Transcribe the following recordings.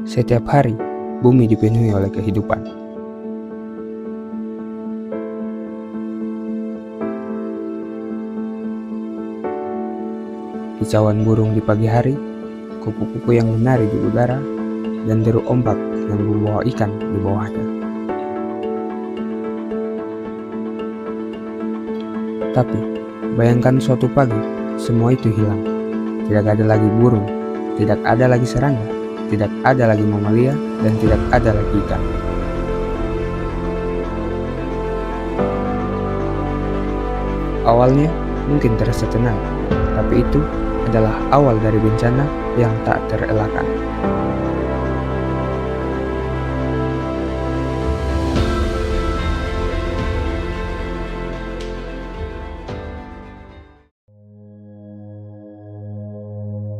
Setiap hari, bumi dipenuhi oleh kehidupan. Kicauan burung di pagi hari, kupu-kupu yang menari di udara, dan deru ombak yang membawa ikan di bawahnya. Tapi, bayangkan suatu pagi, semua itu hilang. Tidak ada lagi burung, tidak ada lagi serangga, tidak ada lagi mamalia, dan tidak ada lagi ikan. Awalnya mungkin terasa tenang, tapi itu adalah awal dari bencana yang tak terelakkan.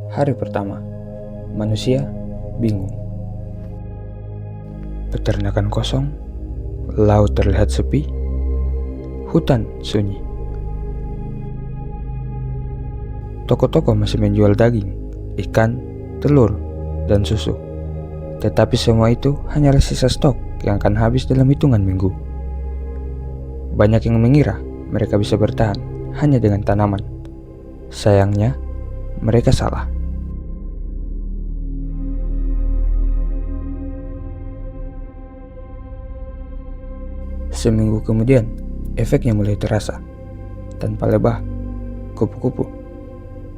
Hari pertama, manusia bingung. Peternakan kosong, laut terlihat sepi, hutan sunyi. Toko-toko masih menjual daging, ikan, telur, dan susu. Tetapi semua itu hanyalah sisa stok yang akan habis dalam hitungan minggu. Banyak yang mengira mereka bisa bertahan hanya dengan tanaman. Sayangnya, mereka salah. Seminggu kemudian, efeknya mulai terasa. Tanpa lebah, kupu-kupu,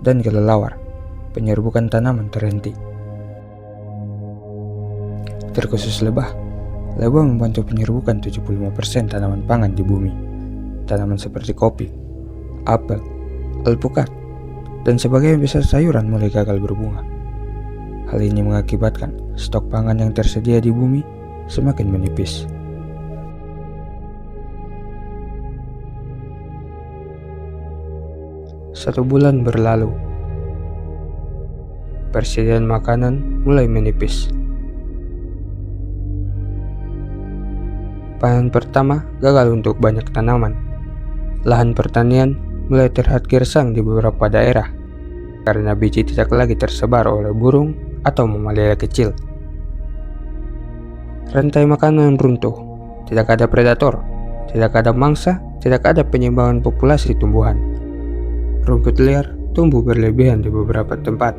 dan kelelawar, penyerbukan tanaman terhenti. Terkhusus lebah membantu penyerbukan 75% tanaman pangan di bumi. Tanaman seperti kopi, apel, alpukat, dan sebagian besar sayuran mulai gagal berbunga. Hal ini mengakibatkan stok pangan yang tersedia di bumi semakin menipis. Satu bulan berlalu. Persediaan makanan mulai menipis. Panen pertama gagal untuk banyak tanaman. Lahan pertanian mulai terlihat gersang di beberapa daerah karena biji tidak lagi tersebar oleh burung atau mamalia kecil. Rantai makanan runtuh. Tidak ada predator, tidak ada mangsa, tidak ada penyeimbangan populasi tumbuhan. Rumput liar tumbuh berlebihan di beberapa tempat.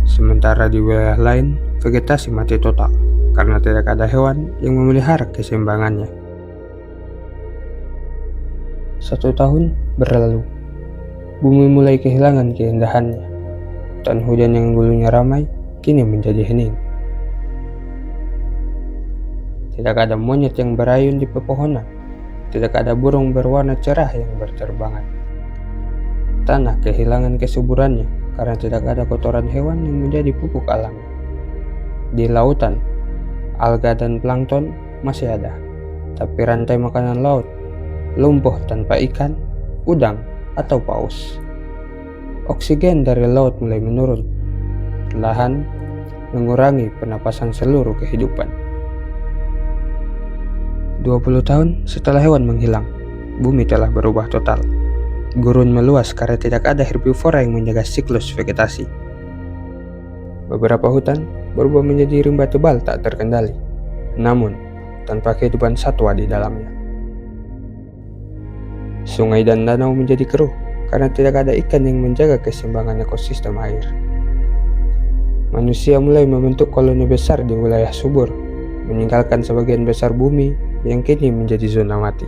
Sementara di wilayah lain, vegetasi mati total karena tidak ada hewan yang memelihara keseimbangannya. 1 tahun berlalu. Bumi mulai kehilangan keindahannya. Hutan hujan yang dulunya ramai, kini menjadi hening. Tidak ada monyet yang berayun di pepohonan. Tidak ada burung berwarna cerah yang berterbangan. Tanah kehilangan kesuburannya karena tidak ada kotoran hewan yang menjadi pupuk alami. Di lautan, alga dan plankton masih ada, tapi rantai makanan laut lumpuh tanpa ikan, udang, atau paus. Oksigen dari laut mulai menurun, perlahan mengurangi pernapasan seluruh kehidupan. 20 tahun setelah hewan menghilang, bumi telah berubah total. Gurun meluas karena tidak ada herbivora yang menjaga siklus vegetasi. Beberapa hutan berubah menjadi rimba tebal tak terkendali, namun tanpa kehidupan satwa di dalamnya. Sungai dan danau menjadi keruh karena tidak ada ikan yang menjaga keseimbangan ekosistem air. Manusia mulai membentuk koloni besar di wilayah subur, meninggalkan sebagian besar bumi yang kini menjadi zona mati.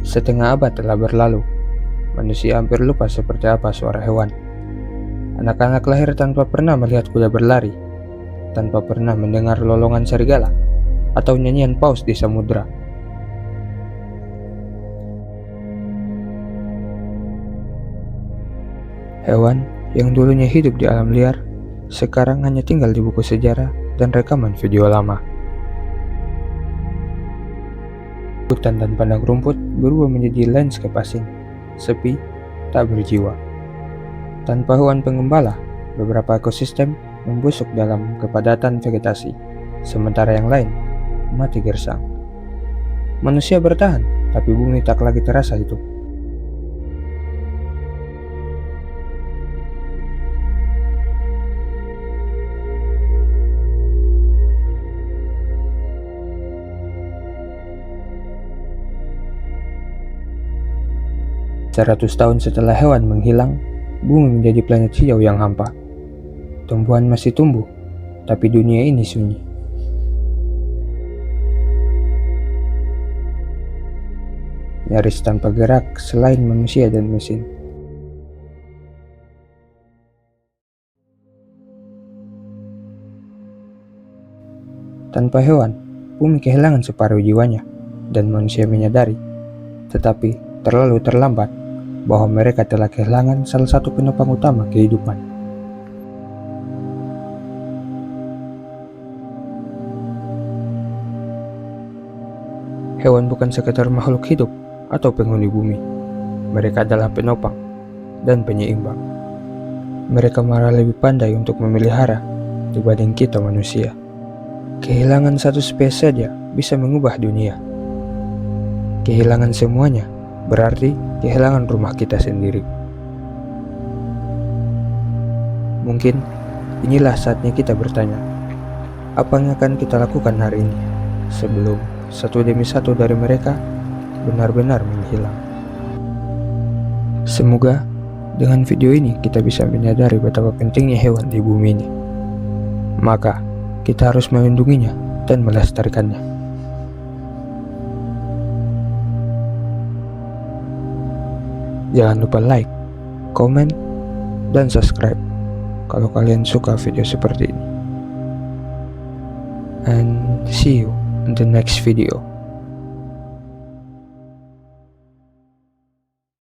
Setengah abad telah berlalu. Manusia hampir lupa seperti apa suara hewan. Anak-anak lahir tanpa pernah melihat kuda berlari, tanpa pernah mendengar lolongan serigala atau nyanyian paus di samudra. Hewan yang dulunya hidup di alam liar, sekarang hanya tinggal di buku sejarah dan rekaman video lama. Hutan dan padang rumput berubah menjadi landscape asing, sepi, tak berjiwa. Tanpa hewan pengembala, beberapa ekosistem membusuk dalam kepadatan vegetasi, sementara yang lain mati gersang. Manusia bertahan, tapi bumi tak lagi terasa hidup. Seratus tahun setelah hewan menghilang, bumi menjadi planet hijau yang hampa. Tumbuhan masih tumbuh, tapi dunia ini sunyi. Nyaris tanpa gerak selain manusia dan mesin. Tanpa hewan, bumi kehilangan separuh jiwanya, dan manusia menyadari, tetapi terlalu terlambat, bahwa mereka telah kehilangan salah satu penopang utama kehidupan. Hewan bukan sekedar makhluk hidup atau penghuni bumi. Mereka adalah penopang dan penyeimbang. Mereka malah lebih pandai untuk memelihara dibanding kita manusia. Kehilangan satu spesies saja bisa mengubah dunia. Kehilangan semuanya berarti kehilangan rumah kita sendiri. Mungkin inilah saatnya kita bertanya, apa yang akan kita lakukan hari ini sebelum satu demi satu dari mereka benar-benar menghilang. Semoga dengan video ini kita bisa menyadari betapa pentingnya hewan di bumi ini. Maka kita harus melindunginya dan melestarikannya. Jangan lupa like, komen, dan subscribe kalau kalian suka video seperti ini. And see you in the next video.